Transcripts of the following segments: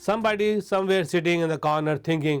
somebody somewhere sitting in the corner thinking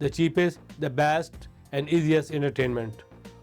the cheapest, the best and easiest entertainment,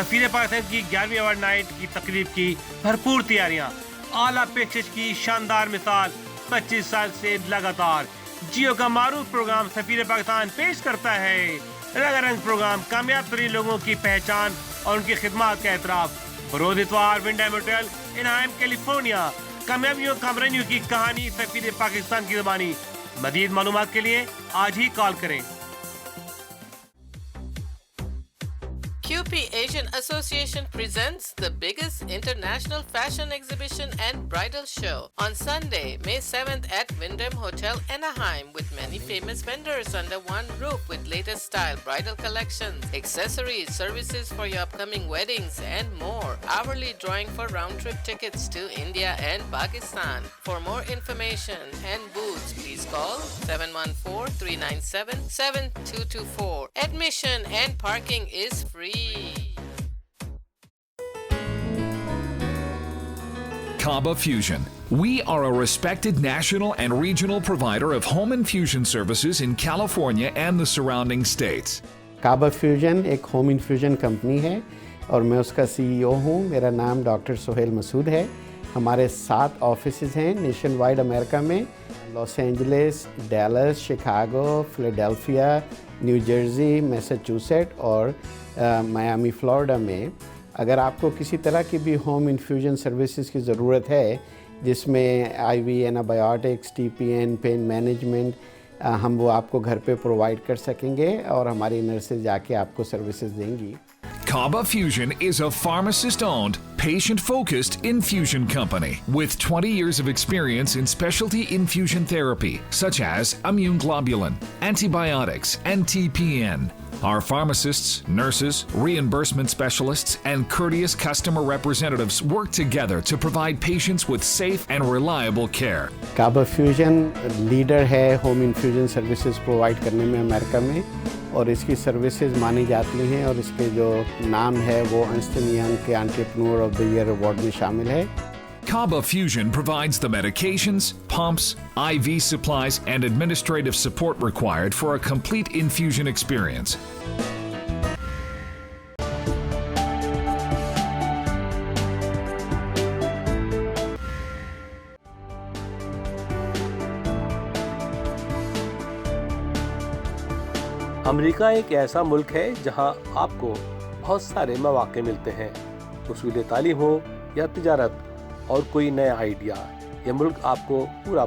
سفیر پاکستان کی 11ویں award night کی تقریب کی بھرپور تیاریاں، اعلیٰ پیشکش کی شاندار مثال 25 سال سے لگاتار۔ جیو کا معروف پروگرام سفیر پاکستان پیش کرتا ہے رنگ رنگ پروگرام، کامیاب ترین لوگوں کی پہچان اور ان کی خدمات کا اعتراف۔ بروز اتوار ونڈہم ہوٹل انہائم کیلیفورنیا، کامیابیوں کامرانیوں کی کہانی سفیر پاکستان کی زبانی۔ مزید معلومات کے لیے آج ہی کال کریں۔ QP Asian Association presents the biggest international fashion exhibition and bridal show on Sunday, May 7th at Wyndham Hotel Anaheim, with many famous vendors under one roof with latest style bridal collections, accessories, services for your upcoming weddings and more. Hourly drawing for round-trip tickets to India and Pakistan. For more information and booths, please call 714-397-7224. Admission and parking is free. Kaba Fusion. We are a respected national and regional provider of home infusion services in California and the surrounding states. Kaba Fusion ایک home infusion company ہے اور میں اس کا CEO ہوں۔ میرا نام doctor Sohail مسعود ہے۔ ہمارے 7 آفیسز ہیں نیشن وائڈ امریکہ میں، Los Angeles, Dallas, Chicago, Philadelphia, New Jersey, Massachusetts اور میامی فلوریڈا میں۔ اگر آپ کو کسی طرح کی بھی ہوم انفیوژن سروسز کی ضرورت ہے، جس میں I V, antibiotics, T P N, pain management, ہم وہ آپ کو گھر پہ پرووائڈ کر سکیں گے اور ہماری نرسز جا کے آپ کو سروسز دیں گی۔ Kaba Fusion is a pharmacist-owned, patient-focused infusion company with 20 years of experience in specialty infusion therapy, such as immune globulin, antibiotics, and TPN. Our pharmacists, nurses, reimbursement specialists, and courteous customer representatives work together to provide patients with safe and reliable care. Kaba Fusion leader ہے home infusion services provide کرنے میں امریکہ میں، اور اس کی services مانی جاتی ہیں اور اس کے جو نام ہے وہ ارنسٹ اینڈ ینگ کے entrepreneur of the year award میں شامل ہے۔ Kaba Fusion provides the medications, pumps, IV supplies, and administrative support required for a complete infusion experience. امریکہ ایک ایسا ملک ہے جہاں آپ کو بہت سارے مواقع ملتے ہیں، حصول تعلیم ہو یا تجارت اور کوئی نیا آئیڈیا۔ یہ ملک آپ کو پورا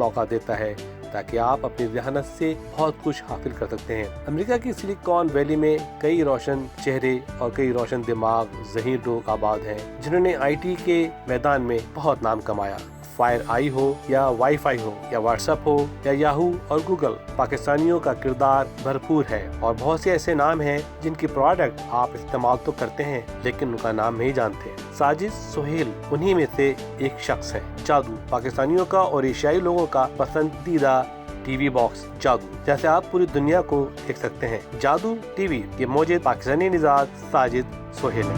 موقع دیتا ہے تاکہ آپ اپنی ذہانت سے بہت کچھ حاصل کر سکتے ہیں۔ امریکہ کی سلیکان ویلی میں کئی روشن چہرے اور کئی روشن دماغ، ذہین لوگ آباد ہیں جنہوں نے آئی ٹی کے میدان میں بہت نام کمایا۔ فائر آئی ہو یا وائی فائی ہو یا واٹس ایپ ہو یا یاہو اور گوگل، پاکستانیوں کا کردار بھرپور ہے اور بہت سے ایسے نام ہیں جن کی پروڈکٹ آپ استعمال تو کرتے ہیں لیکن ان کا نام نہیں جانتے۔ ساجد سہیل انہی میں سے ایک شخص ہے۔ جادو پاکستانیوں کا اور ایشیائی لوگوں کا پسندیدہ ٹی وی باکس جادو، جیسے آپ پوری دنیا کو دیکھ سکتے ہیں۔ جادو ٹی وی کے موجود پاکستانی نژاد ساجد سہیل ہے۔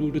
2 to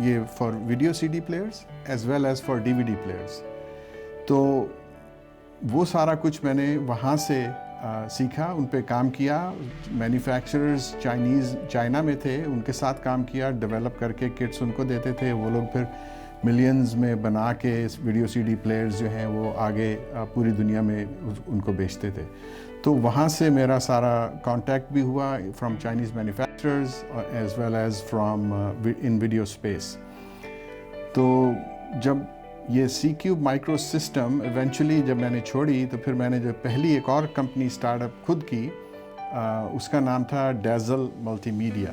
یہ for video C D players as well as for D V D players. تو وہ سارا کچھ میں نے وہاں سے سیکھا, ان پہ کام کیا. مینوفیکچررز چائنا میں تھے, ان کے ساتھ کام کیا, ڈیولپ کر کے کٹس ان کو دیتے تھے. وہ لوگ پھر ملینز میں بنا کے ویڈیو سی ڈی پلیئرز جو ہیں وہ آگے پوری دنیا میں ان کو بیچتے تھے. تو وہاں سے میرا سارا کانٹیکٹ بھی ہوا from Chinese manufacturers as well as from in video space. تو جب یہ C cube micro system eventually جب میں نے چھوڑی تو پھر میں نے جو پہلی ایک اور کمپنی اسٹارٹ اپ خود کی, اس کا نام تھا ڈیزل ملٹی میڈیا.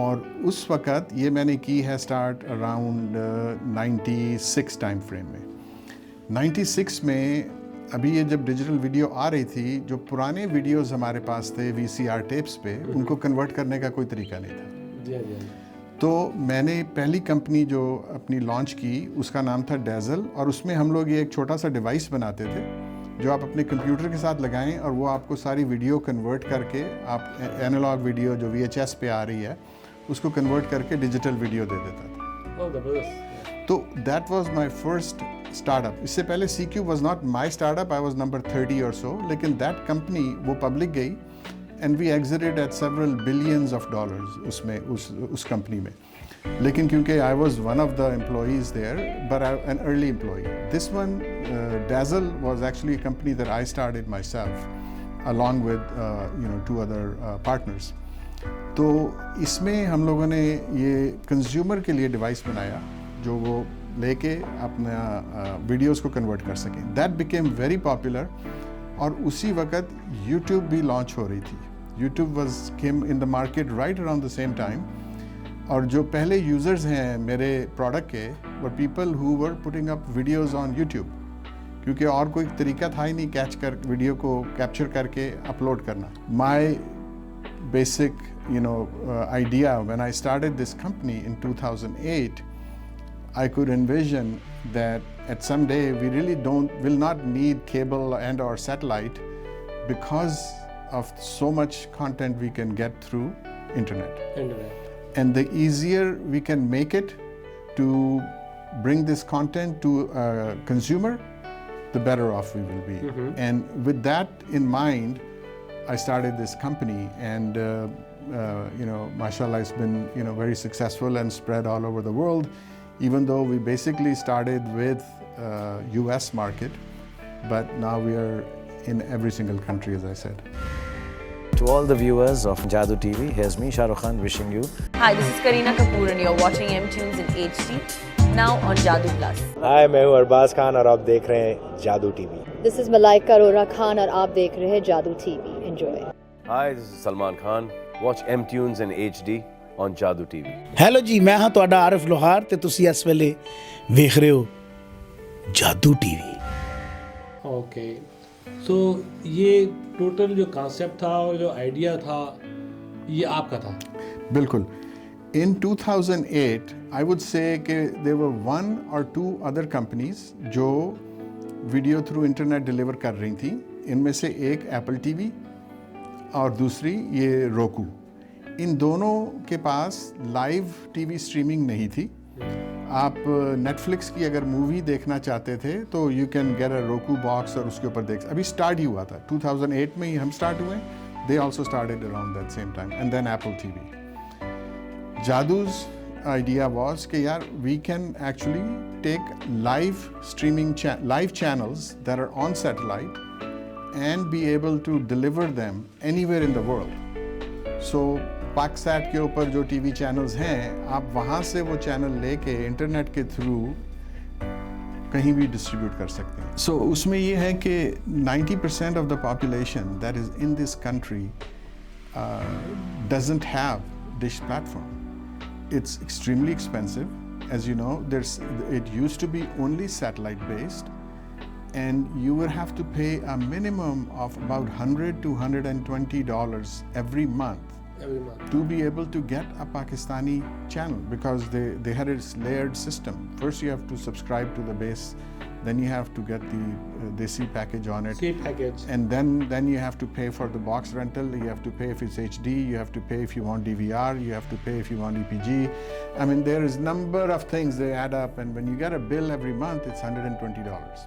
اور اس وقت یہ میں نے کی ہے اسٹارٹ اراؤنڈ 96 ٹائم فریم میں. 96 میں ابھی یہ جب ڈیجیٹل ویڈیو آ رہی تھی, جو پرانے ویڈیوز ہمارے پاس تھے وی سی آر ٹیپس پہ, ان کو کنورٹ کرنے کا کوئی طریقہ نہیں تھا. تو میں نے پہلی کمپنی جو اپنی لانچ کی اس کا نام تھا ڈیزل, اور اس میں ہم لوگ یہ ایک چھوٹا سا ڈیوائس بناتے تھے جو آپ اپنے کمپیوٹر کے ساتھ لگائیں اور وہ آپ کو ساری ویڈیو کنورٹ کر کے, آپ اینالاگ ویڈیو جو VHS پہ آ رہی ہے اس کو کنورٹ کر کے ڈیجیٹل ویڈیو دے دیتا تھا. تو that was my first startup. اس سے پہلے C cube was not my startup, I was number 30 or so, لیکن دیٹ کمپنی وہ پبلک گئی and we exited at several billions of dollars اس میں اس کمپنی میں. لیکن کیونکہ I was one of the employees there but an early employee. This one diesel was actually a company that I started my self along with 2 other partners. تو اس میں ہم لوگوں نے یہ کنزیومر کے لیے ڈیوائس بنایا جو وہ لے کے اپنا ویڈیوز کو کنورٹ کر سکیں. دیٹ بیکیم ویری پاپولر, اور اسی وقت یوٹیوب بھی لانچ ہو رہی تھی. YouTube was came in the market right around the same time. اور جو پہلے یوزرز ہیں میرے پروڈکٹ کے وہ people who were putting up videos on YouTube, کیونکہ اور کوئی طریقہ تھا ہی نہیں کیچ کر ویڈیو کو کیپچر کر کے اپلوڈ کرنا. My basic idea when I started this company in 2008, I could envision that at some day we really will not need cable and or satellite because of so much content we can get through internet. And the easier we can make it to bring this content to a consumer, the better off we will be. And with that in mind, I started this company, and mashallah, it's been very successful and spread all over the world, even though we basically started with US market, but now we are in every single country, as I said. To all the viewers of Jadoo TV, here's me, Shah Rukh Khan, wishing you. Hi, this is Kareena Kapoor and you're watching M-Tunes in HD, now on Jadoo Plus. Hi, میں ہوں ارباز خان اور آپ دیکھ رہے ہیں جادو T V. This is Malaika Arora Khan اور آپ دیکھ رہے ہیں Jadoo TV. Enjoy. Hi, this is Salman Khan. Watch M-Tunes in HD on Jadoo TV. Hello ਜੀ, ਮੈਂ ਹਾਂ ਤੁਹਾਡਾ ਆਰਿਫ ਲੋਹਾਰ ਤੇ ਤੁਸੀਂ ਇਸ ਵੇਲੇ ਵੇਖ ਰਹੇ ਹੋ ਜਾਦੂ ਟੀਵੀ. اوکے, سو یہ ٹوٹل جو کانسیپٹ تھا اور جو آئیڈیا تھا یہ آپ کا تھا؟ بالکل. In 2008, I would say کہ there were 1 or 2 other companies جو ویڈیو تھرو انٹرنیٹ ڈیلیور کر رہی تھیں. ان میں سے ایک ایپل ٹی وی اور دوسری یہ روکو. ان دونوں کے پاس لائیو ٹی وی اسٹریمنگ نہیں تھی. آپ نیٹ فلکس کی اگر مووی دیکھنا چاہتے تھے تو یو کین گیٹ اے روکو باکس اور اس کے اوپر دیکھ. ابھی اسٹارٹ ہی ہوا تھا 2008 میں ہی ہم اسٹارٹ ہوئے. They also started around that same time and then Apple T V. Jadoo's idea was کہ یار we can actually take live streaming live channels that are on satellite and be able to deliver them anywhere in the world. So PakSat کے اوپر جو T V channels ہیں آپ وہاں سے وہ چینل لے کے انٹرنیٹ کے تھرو کہیں بھی ڈسٹریبیوٹ کر سکتے ہیں. سو اس میں یہ ہے کہ 90% of the population that is in this country doesn't have dish platform. It's extremely expensive. As you know, it used to be only satellite based, and you would have to pay a minimum of about $100 to $120 every month every month. to be able to get a Pakistani channel, because they had a layered system. First you have to subscribe to the base, then you have to get the Desi package on it. C package. And then you have to pay for the box rental, you have to pay if it's HD, you have to pay if you want DVR, you have to pay if you want EPG. I mean, there is number of things they add up, and when you get a bill every month, it's $120.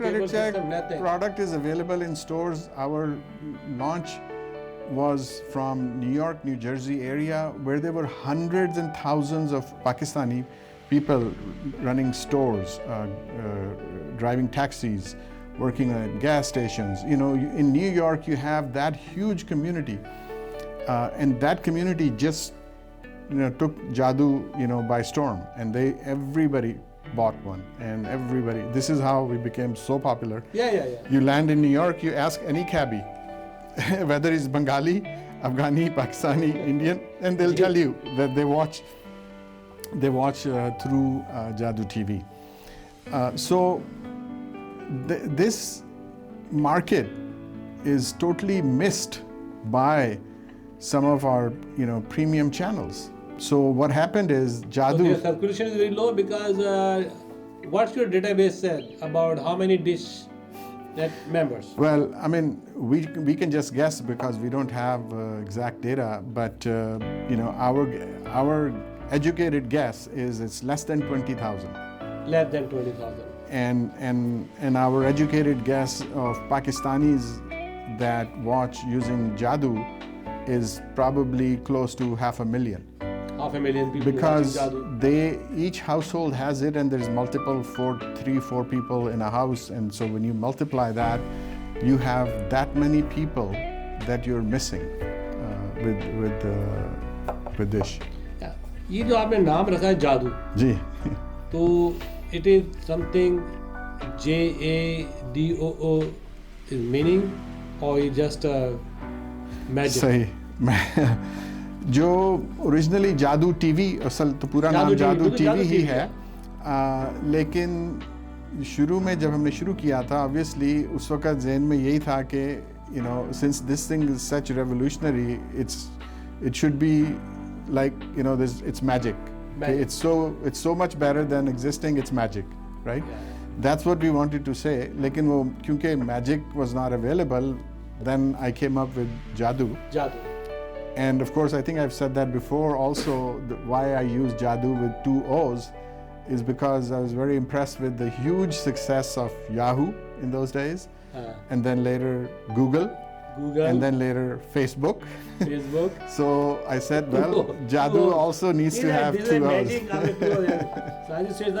credit cable check, system, nothing. product is available in stores. Our launch was from New York, New Jersey area, where there were hundreds and thousands of Pakistani people running stores, driving taxis, working at gas stations. You know, in New York you have that huge community, and that community just took Jadoo by storm, and everybody bought one, and everybody, this is how we became so popular. Yeah. You land in New York, you ask any cabbie whether he's Bengali, Afghani, Pakistani, Indian, and they'll tell you that they watch through Jadoo TV. So this market is totally missed by some of our premium channels. So what happened is Jadoo. So your circulation is very low because what's your database said about how many dish net members? Well, I mean, we can just guess because we don't have exact data, but our educated guess is it's less than 20,000. Less than 20,000. And our educated guess of Pakistanis that watch using Jadoo is probably close to 500,000. 500,000 people Because watching Jadoo. each household has it, and there's multiple 3-4 people in a house, and so when you multiply that, you have that many people that you're missing with dish. یہ جو آپ نے نام رکھا ہے جادو, جی تو it is something JADOO is meaning or is just a magic? صحیح. جو اوریجنلی جادو ٹی وی, اصل تو پورا نام جادو ٹی وی ہی ہے, لیکن شروع میں جب ہم نے شروع کیا تھا, obviously اس وقت ذہن میں یہی تھا کہ since this thing is such revolutionary, it should be like it's magic. It's so much better than existing. It's magic, right? Yeah. That's what we wanted to say. Lekin wo kyunki magic was not available, then I came up with Jadoo. And of course, I think I've said that before also, why I use Jadoo with 2 O's is because I was very impressed with the huge success of Yahoo in those days, and then later Google, and then later Facebook. So I said, well, Jadoo also needs to have 2 O's. Sajid Seth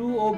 2 O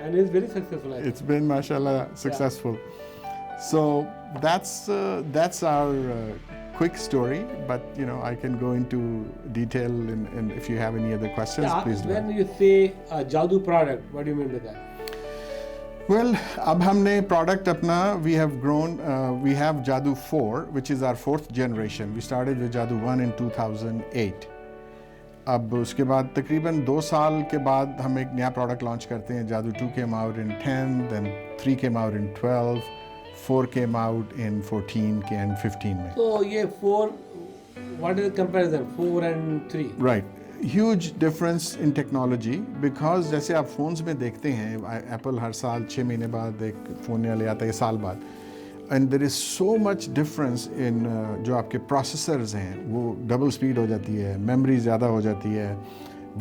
and it's very successful. It's been, mashallah, successful. So that's our quick story, but I can go into detail, and if you have any other questions, please do. When you say Jadoo product, what do you mean by that? Well, ab humne product apna, we have grown, we have Jadoo 4, which is our 4th generation. We started with Jadoo 1 in 2008. اب اس کے بعد تقریباً 2 سال کے بعد ہم ایک نیا پروڈکٹ لانچ کرتے ہیں. Jadoo 2 came out in 10, then 3 came out in 12, 4 came out in 14 and 15 میں. So یہ 4, what is the comparison 4 and 3? Right. Huge difference in technology, because جیسے آپ فونز میں دیکھتے ہیں, ایپل ہر سال 6 مہینے بعد ایک فون نیا لے آتا ہے, سال بعد, and there is so much difference in جو آپ کے پروسیسرز ہیں وہ ڈبل سپیڈ ہو جاتی ہے, میموری زیادہ ہو جاتی ہے,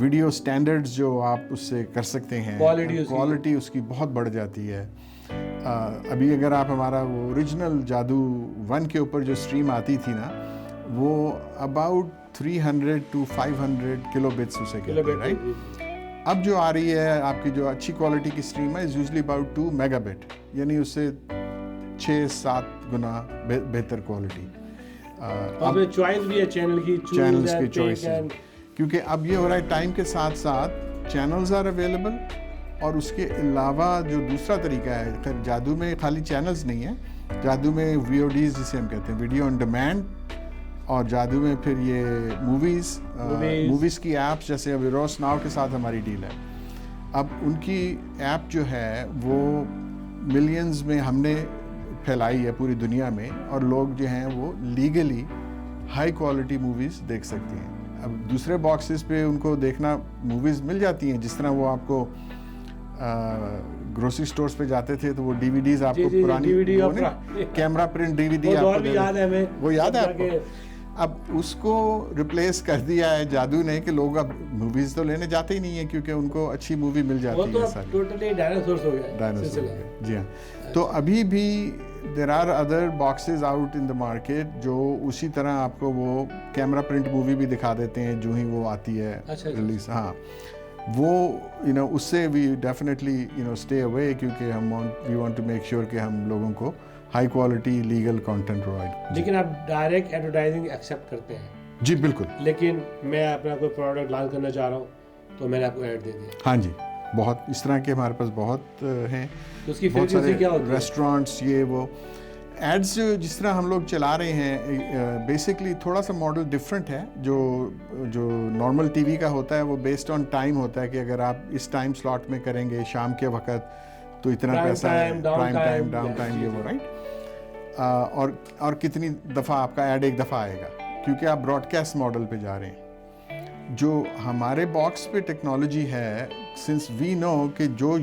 ویڈیو اسٹینڈرڈز جو آپ اس سے کر سکتے ہیں, کوالٹی اس کی بہت بڑھ جاتی ہے. ابھی اگر آپ ہمارا وہ اوریجنل جادو 1 کے اوپر جو اسٹریم آتی تھی نا, وہ اباؤٹ 300 to 500 کلو بٹس اسے کہتے ہیں, رائٹ. اب جو آ رہی ہے آپ کی جو اچھی کوالٹی کی اسٹریم ہے, is usually about 2 mega but, یعنی اس سے 6-7 گنا بہتر کوالٹی. اب چوائس بھی ہے چینل کی, چینلز کی چوائس, کیونکہ اب یہ ہو رہا ہے ٹائم کے ساتھ ساتھ چینلز آر اویلیبل, اور اس کے علاوہ جو دوسرا طریقہ ہے, خیر جادو میں خالی چینلز نہیں ہیں, جادو میں VODs جسے ہم کہتے ہیں, ویڈیو آن ڈیمانڈ, اور جادو میں پھر یہ موویز کی ایپس جیسے ویروس ناؤ کے ساتھ ہماری ڈیل ہے. اب ان کی ایپ جو ہے وہ ملینز میں ہم نے پھیلائی ہے پوری دنیا میں, اور لوگ جو ہیں وہ لیگلی ہائی کوالٹی موویز دیکھ سکتے ہیں. اب دوسرے باکسز پہ ان کو دیکھنا موویز مل جاتی ہیں, جس طرح وہ آپ کو گروسری سٹورز پہ جاتے تھے تو وہ ڈی وی ڈیز آپ کو پرانی camera print D V D وہ یاد ہے آپ کو. اب اس کو ریپلیس کر دیا ہے جادو نے کہ لوگ اب موویز تو لینے جاتے ہی نہیں ہیں کیونکہ ان کو اچھی مووی مل جاتی ہے ساری. ڈائناسور. جی ہاں. تو ابھی بھی there are other boxes out in the market جو اسی طرح آپ کو وہ کیمرہ پرنٹ مووی بھی دکھا دیتے ہیں جو ہی وہ آتی ہے ریلیز. ہاں وہ اس سے وی ڈیفینیٹلی اسٹے اوے, کیونکہ ہم we want to make sure کہ ہم لوگوں کو high quality legal content provide. لیکن آپ ڈائریکٹ ایڈورٹائزنگ ایکسیپٹ کرتے ہیں؟ جی بالکل. لیکن میں اپنا کوئی پروڈکٹ لانچ کرنا چاہ رہا ہوں تو میں نے آپ کو ایڈ دے دیا. ہاں جی, بہت اس طرح کے ہمارے پاس بہت ہیں. اس کی فیچرز کیا ہوتی ہے؟ ریسٹورینٹس یہ وہ ایڈز جس طرح ہم لوگ چلا رہے ہیں بیسکلی تھوڑا سا ماڈل ڈفرینٹ ہے. جو نارمل ٹی وی کا ہوتا ہے وہ بیسڈ آن ٹائم ہوتا ہے کہ اگر آپ اس ٹائم سلاٹ میں کریں گے شام کے وقت تو اتنا پیسہ ہے, پرائم ٹائم ڈاؤن ٹائم یہ وہ رائٹ. اور کتنی دفعہ آپ کا ایڈ ایک دفعہ آئے گا کیونکہ آپ براڈ کاسٹ ماڈل پہ جا رہے ہیں. جو ہمارے باکس پہ ٹیکنالوجی ہے, سنس وی نو کہ جو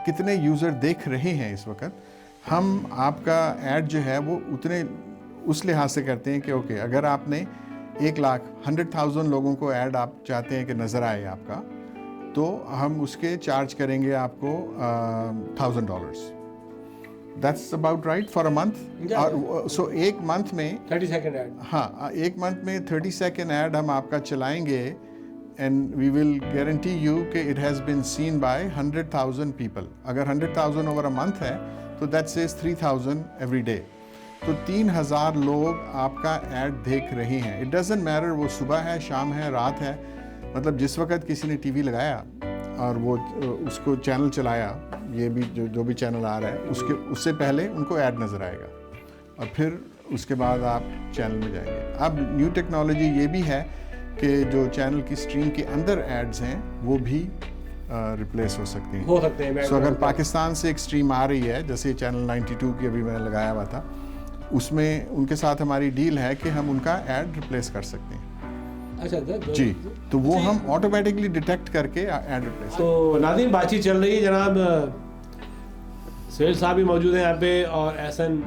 کتنے یوزر دیکھ رہے ہیں اس وقت, ہم آپ کا ایڈ جو ہے وہ اتنے اس لحاظ سے کرتے ہیں کہ اوکے اگر آپ نے 100,000 لوگوں کو ایڈ آپ چاہتے ہیں کہ نظر آئے آپ کا, تو ہم اس کے چارج کریں گے آپ کو $1,000. That's about right for a month. So ایک منتھ میں 30 سیکنڈ ایڈ. ہاں ایک منتھ میں 30 سیکنڈ ایڈ ہم آپ کا چلائیں گے and we will guarantee you کہ it has been seen by 100,000 people. اگر 100,000 over a month ہے تو that says 3,000 every day. تو 3,000 لوگ آپ کا ایڈ دیکھ رہے ہیں. It doesn't matter وہ صبح ہے, شام ہے, رات ہے, مطلب جس وقت کسی نے ٹی وی لگایا اور وہ اس کو چینل چلایا, یہ بھی جو بھی چینل آ رہا ہے اس سے پہلے ان کو ایڈ نظر آئے گا, اور پھر اس کے بعد آپ چینل میں جائیں گے. اب نیو ٹیکنالوجی یہ بھی ہے کہ جو چینل کی اسٹریم کے اندر ایڈز ہیں وہ بھی ریپلیس ہو سکتے ہیں. سو اگر پاکستان سے ایک اسٹریم آ رہی ہے جیسے چینل 92 کی ابھی میں نے لگایا ہوا تھا, اس میں ان کے ساتھ ہماری ڈیل ہے کہ ہم ان کا ایڈ ریپلیس کر سکتے ہیں. جی, تو وہ ہم آٹومیٹکلی ڈیٹیکٹ کر کے ایڈ ریپلیس. تو ناظرین بات چیت چل رہی ہے, جناب سہیل صاحب بھی موجود ہیں یہاں پہ اور احسن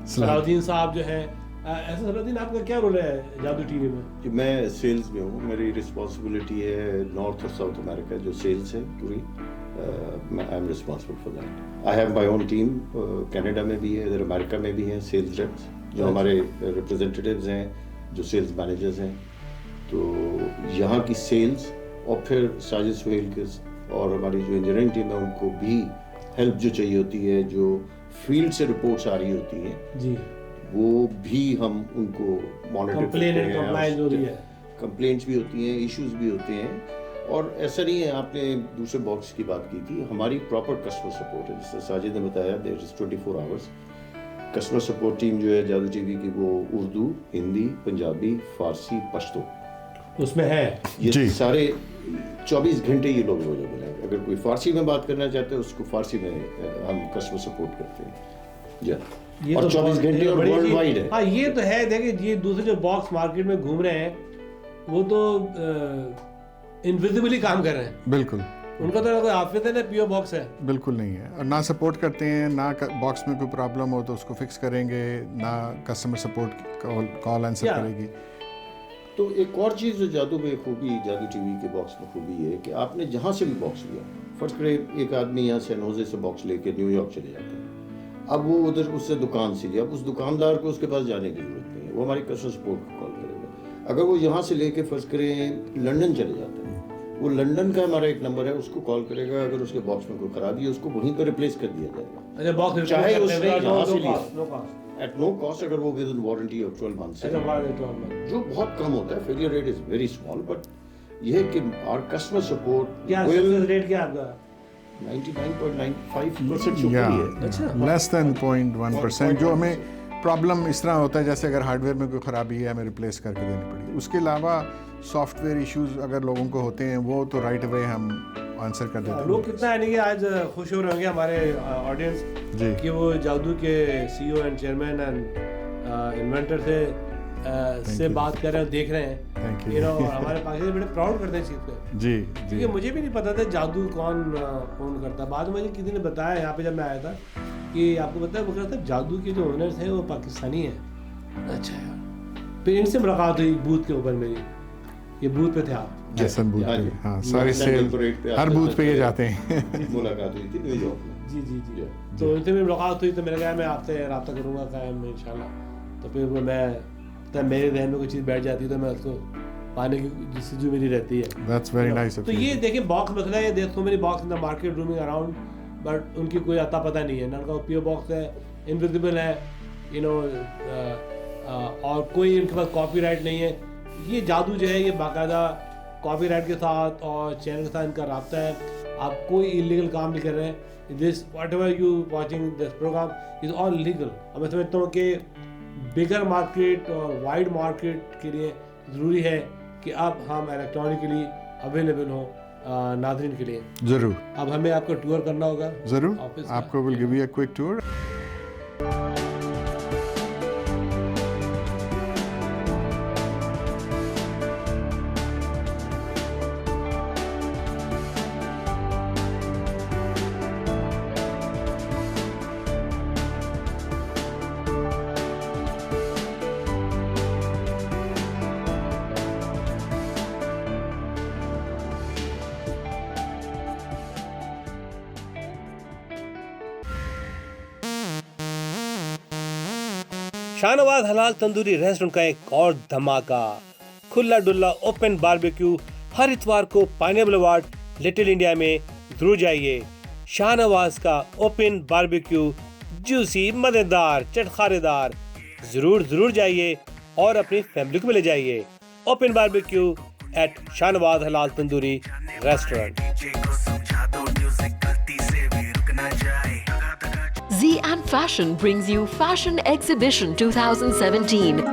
صلاح الدین صاحب جو ہیں. احسن صلاح الدین, آپ کا کیا رول ہے جادو ٹی وی میں؟ میں سیلز میں ہوں. میری رسپانسبلٹی ہے نارتھ اور ساؤتھ امریکہ جو سیلز ہے پوری. I am responsible for that. I have my own team. Canada میں بھی ہے, ادھر امریکہ میں بھی ہیں سیلز ریپس جو ہمارے ریپرزینٹیوز ہیں, جو سیلز مینیجرز ہیں. تو یہاں کی سیلز اور پھر ساجد سہیل کے اور ہماری جو انجینئرنگ ٹیم ہے ان کو بھی ہیلپ جو چاہیے ہوتی ہے, جو فیلڈ سے رپورٹس آ رہی ہوتی ہیں جی, وہ بھی ہم ان کو مانیٹر کرتے ہیں. کمپلینٹس بھی ہوتی ہیں, ایشوز بھی ہوتے ہیں. اور ایسا نہیں ہے, آپ نے دوسرے باکس کی بات کی تھی, ہماری پراپر کسٹمر سپورٹ ہے. جس سے ساجد نے بتایا دیر از 24 hours کسٹمر سپورٹ ٹیم جو ہے جادو ٹی وی کی, وہ اردو, ہندی, پنجابی, فارسی, پشتو اس میں ہے. یہ سارے 24 گھنٹے یہ لوگ اویلیبل ہیں. اگر کوئی فارسی میں بات کرنا چاہتے ہیں اس کو فارسی میں ہم کسٹمر سپورٹ کرتے ہیں. جی, اور 24 گھنٹے اور ورلڈ وائڈ ہے. ہاں یہ تو ہے. دیکھیں یہ دوسرے جو باکس مارکیٹ میں گھوم رہے ہیں وہ تو انویزیبلی کام کر رہے ہیں. بالکل, ان کا تو کوئی آفس ہے نہ پیو باکس ہے. بالکل نہیں ہے, اور نہ سپورٹ کرتے ہیں, نہ باکس میں کوئی پرابلم ہو تو اس کو فکس کریں گے, نہ کسٹمر سپورٹ کال آنسر کرے گی. تو ایک اور چیز جو جادو میں خوبی, جادو ٹی وی کے باکس میں خوبی ہے کہ آپ نے جہاں سے بھی باکس لیا, فرض کرے ایک آدمی یہاں سین ہوزے سے باکس لے کے نیو یارک چلے جاتے ہیں, اب وہ ادھر اس سے دکان سے لیا, اب اس دکاندار کو اس کے پاس جانے کی ضرورت نہیں ہے, وہ ہماری کسٹمر سپورٹ کو کال کرے گا. اگر وہ یہاں سے لے کے فرض کریں لنڈن چلے جاتے ہیں, وہ لنڈن کا ہمارا ایک نمبر ہے, اس کو کال کرے گا. اگر اس کے باکس میں کوئی خرابی ہے اس کو وہیں پہ ریپلیس کر دیا جائے گا, چاہے اس نے یہاں سے لیا ایٹ نو کاسٹ, اگر وہ with in warranty of 12 months, جو بہت کم ہوتا ہے. Failure rate is very small, but یہ ہے کہ اور کسٹمر سپورٹ ریٹ کیا آپ کا 99.95% لیس دین 0.1%. جو ہمیں پرابلم اس طرح ہوتا ہے جیسے اگر ہارڈ ویئر میں کوئی خرابی ہے ہمیں ریپلیس کر کے دینی پڑی. اس کے علاوہ سافٹ ویئر ایشوز اگر لوگوں کو ہوتے ہیں وہ تو رائٹ اوے ہم آنسر کر دیتے ہیں. لوگ کتنا ہے کہ آج خوش ہو رہے ہوں گے ہمارے آڈینس کہ وہ جادو کے سی او اینڈ چیئرمین اینڈ انوینٹر سے بات کر رہے ہیں, دیکھ رہے ہیں. ہمارے پاکستانی بڑے پراؤڈ کرتے ہیں اس چیز پہ. جی کیونکہ مجھے بھی نہیں پتا تھا جادو کون کرتا. بعد میں مجھے کسی نے بتایا یہاں پہ جب میں آیا تھا کہ آپ کو پتا ہے بکر صاحب جادو کے جو اونرز ہیں وہ پاکستانی ہیں. اچھا یار, پھر ان سے ملاقات ہوئی بوتھ کے اوپر میری. یہ بوتھ پہ تھے آپ؟ جیسن بوتھ پہ, ہاں سارے سیل ہر بوتھ پہ یہ جاتے ہیں. ملاقات ہوئی تھی نیو یارک میں. جی تو ان سے میری ملاقات ہوئی تو میں نے کہا میں آپ سے رابطہ کروں گا قائم انشاءاللہ. تو پھر میں میرے ذہن میں کوئی چیز بیٹھ جاتی ہے تو میں اس کو پانے کی جستجو میری رہتی ہے. That's very nice. تو یہ دیکھیں باکس مسئلہ ہے. دیکھ سو میری box in the market roaming around, but in کی کوئی اتا پتہ نہیں ہے. ان کا پی او باکس ہے, انویزیبل ہے, اور کوئی ان کے پاس کاپی رائٹ نہیں ہے. یہ جادو جو ہے یہ باقاعدہ کاپی رائٹ کے ساتھ اور چینل کے ساتھ ان کا رابطہ ہے. آپ کوئی انلیگل کام نہیں کر رہے ہیں. This whatever you watching this program is all legal. اور میں سمجھتا ہوں کہ بگر مارکیٹ اور وائڈ مارکیٹ کے لیے ضروری ہے کہ اب ہم الیکٹرانکلی اویلیبل ہوں ناظرین کے لیے. ضرور. اب ہمیں آپ کو ٹور کرنا ہوگا. ضرور, آپ کو will give you a quick tour. Shahnawaz حلال تندوری ریسٹورنٹ کا ایک اور دھماکہ, کھلا ڈلا اوپن باربیکیو ہر اتوار کو پائنیبل ایوارڈ لٹل انڈیا میں. ضرور جائیے. شاہنواز کا اوپن باربیکیو جوسی, مزیدار, چٹخارے دار. ضرور جائیے اور اپنی فیملی کو بھی لے جائیے. اوپن باربیکیو ایٹ شاہنواز حلال tandoori restaurant. Z and Fashion brings you Fashion Exhibition 2017.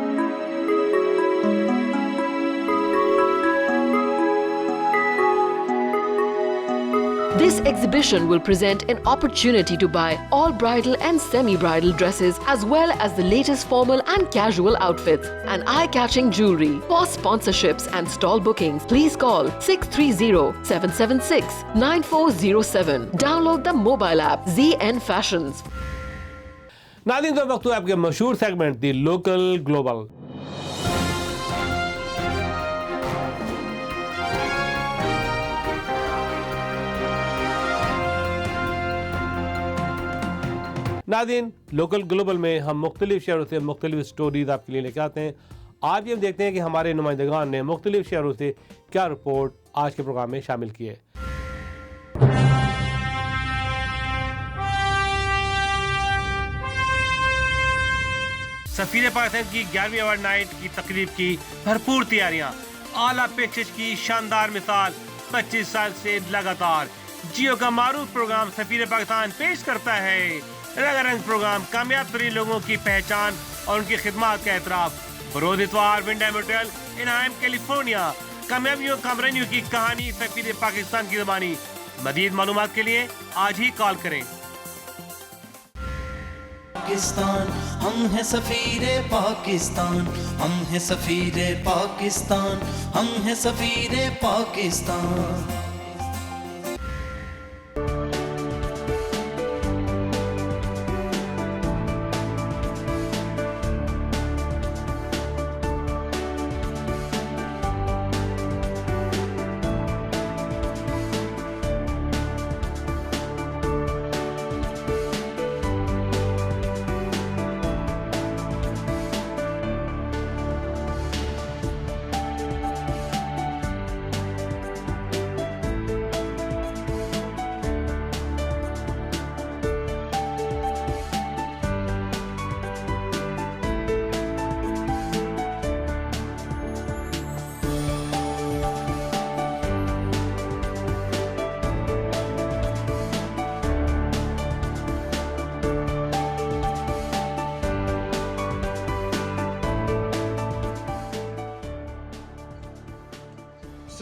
This exhibition will present an opportunity to buy all bridal and semi-bridal dresses as well as the latest formal and casual outfits and eye-catching jewelry. For sponsorships and stall bookings, please call 630-776-9407. Download the mobile app ZN Fashions. ناظرین تو وقت ہوا آپ کے مشہور segment the local global. ناظرین local global میں ہم مختلف شہروں سے مختلف سٹوریز آپ کے لیے لے کے آتے ہیں. آج بھی ہم دیکھتے ہیں کہ ہمارے نمائندگان نے مختلف شہروں سے کیا رپورٹ آج کے پروگرام میں شامل کی ہے. سفیر پاکستان کی 11ویں ایوارڈ نائٹ کی تقریب کی بھرپور تیاریاں. اعلیٰ پیکیج کی شاندار مثال 25 سال سے لگاتار. جیو کا معروف پروگرام سفیر پاکستان پیش کرتا ہے رنگ رنگ پروگرام, کامیاب ترین لوگوں کی پہچان اور ان کی خدمات کا اعتراف. بروز اتوار ونڈیم ہوٹل انہائم کیلیفورنیا. کامیابیوں کامرانیوں کی کہانی سفیر پاکستان کی زبانی. مزید معلومات کے لیے آج ہی کال کریں. پاکستان ہم ہیں سفیر پاکستان, ہم ہیں سفیر پاکستان, ہم ہیں سفیر Pakistan.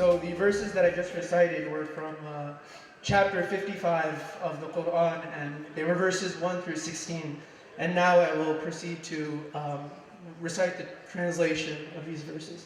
So the verses that I just recited were from chapter 55 of the Quran, and they were verses 1 through 16. And now I will proceed to recite the translation of these verses.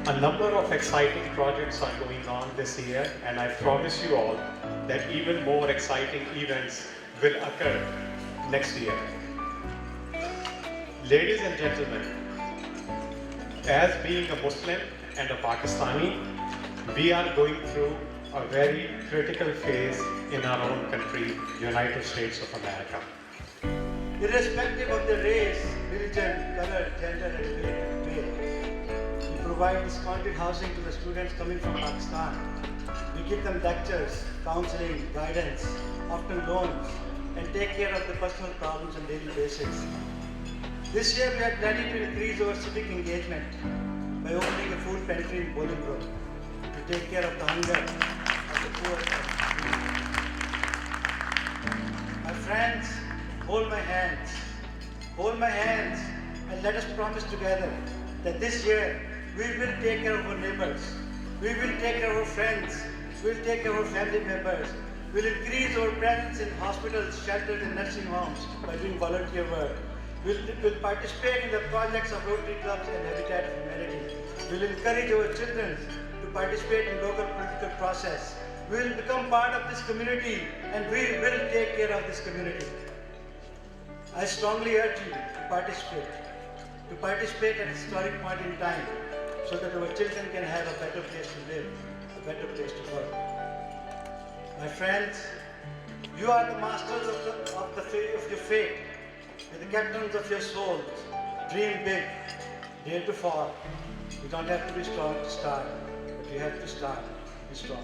A number of exciting projects are going on this year, and I promise you all that even more exciting events will occur next year. Ladies and gentlemen, as being a Muslim and a Pakistani, we are going through a very critical phase in our own country, United States of America. Irrespective of the race, religion, color, gender and faith, we provide discounted housing to the students coming from Pakistan. We give them lectures, counseling, guidance, often loans, and take care of the personal problems on a daily basis. This year we are planning to increase our civic engagement by opening a food pantry in Bolingbrook to take care of the hunger of the poor. My friends, hold my hands, and let us promise together that this year we will take care of our neighbors, we will take care of our friends, we will take care of our family members, we will increase our presence in hospitals, shelters and nursing homes by doing volunteer work. We will participate in the projects of Rotary Clubs and Habitat for Humanity. We will encourage our children to participate in local political process. We will become part of this community and we will take care of this community. I strongly urge you to participate at a historic point in time so that our children can have a better place to live, a better place to work. My friends, you are the masters of your fate. You're the captains of your souls. Dream big, dare to fall. You don't have to be strong to start, but you have to start. Be strong.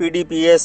PDPS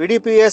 PDPS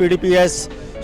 PDPS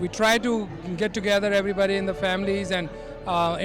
we try to get together everybody in the families, and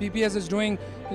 PPS is doing a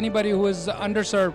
anybody who is underserved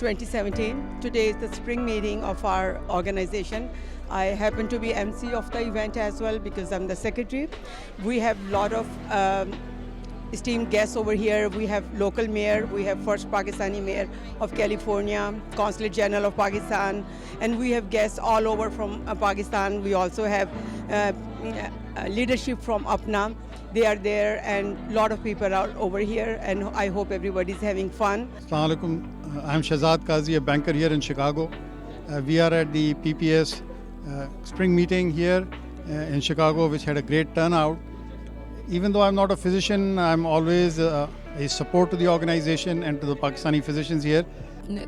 2017. Today is the spring meeting of our organization. I happen to be MC of the event as well because I'm the secretary. We have a lot of esteemed guests over here. We have local mayor, we have first Pakistani mayor of California, Consulate General of Pakistan, and we have guests all over from Pakistan. We also have leadership from Apna. They are there, and a lot of people are over here, and I hope everybody is having fun. Assalamu alaikum. I'm Shahzad Qazi, a banker here in Chicago. We are at the PPS spring meeting here in Chicago, which had a great turnout. Even though I'm not a physician, I'm always a support to the organization and to the Pakistani physicians here.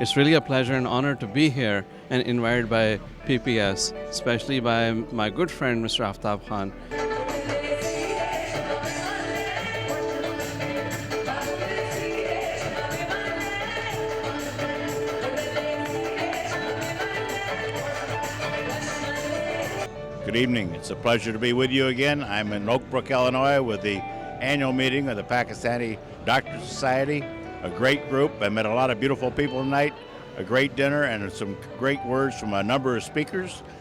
It's really a pleasure and honor to be here and invited by PPS, especially by my good friend Mr. Aftab Khan. Good evening. It's a pleasure to be with you again. I'm in Oak Brook, Illinois with the annual meeting of the Pakistani Doctors Society. A great group. I met a lot of beautiful people tonight. A great dinner and some great words from a number of speakers.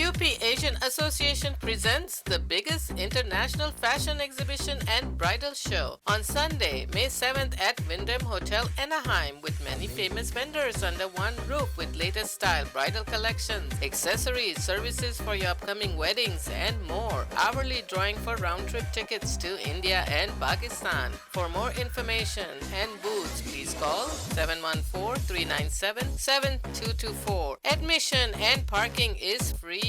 QP Asian Association presents the biggest international fashion exhibition and bridal show on Sunday, May 7th at Wyndham Hotel, Anaheim, with many famous vendors under one roof with latest style bridal collections, accessories, services for your upcoming weddings, and more. Hourly drawing for round-trip tickets to India and Pakistan. For more information and booths, please call 714-397-7224. Admission and parking is free.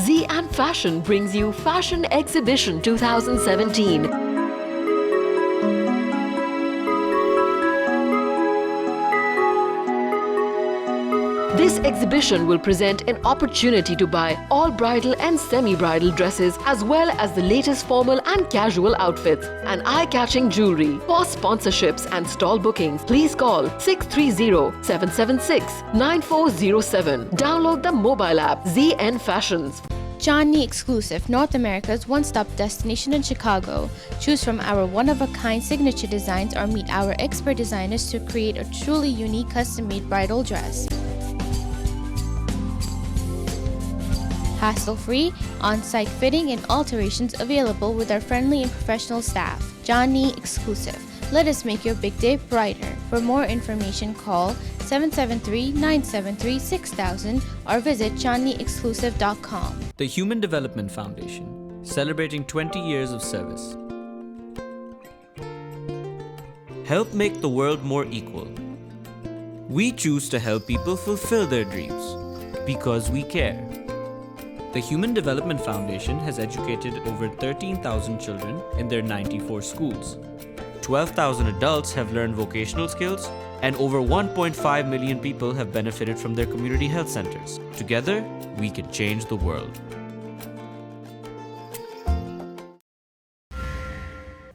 Z and Fashion brings you Fashion Exhibition 2017. This exhibition will present an opportunity to buy all bridal and semi-bridal dresses as well as the latest formal and casual outfits and eye-catching jewelry. For sponsorships and stall bookings, please call 630-776-9407. Download the mobile app ZN Fashions. Chandni Exclusive, North America's one-stop destination in Chicago. Choose from our one-of-a-kind signature designs or meet our expert designers to create a truly unique custom-made bridal dress. Hassle-free, on-site fitting and alterations available with our friendly and professional staff. Chandni Exclusive. Let us make your big day brighter. For more information, call 773-973-6000 or visit chandniexclusive.com. The Human Development Foundation, celebrating 20 years of service. Help make the world more equal. We choose to help people fulfill their dreams because we care. The Human Development Foundation has educated over 13,000 children in their 94 schools. 12,000 adults have learned vocational skills, and over 1.5 million people have benefited from their community health centers. Together, we can change the world.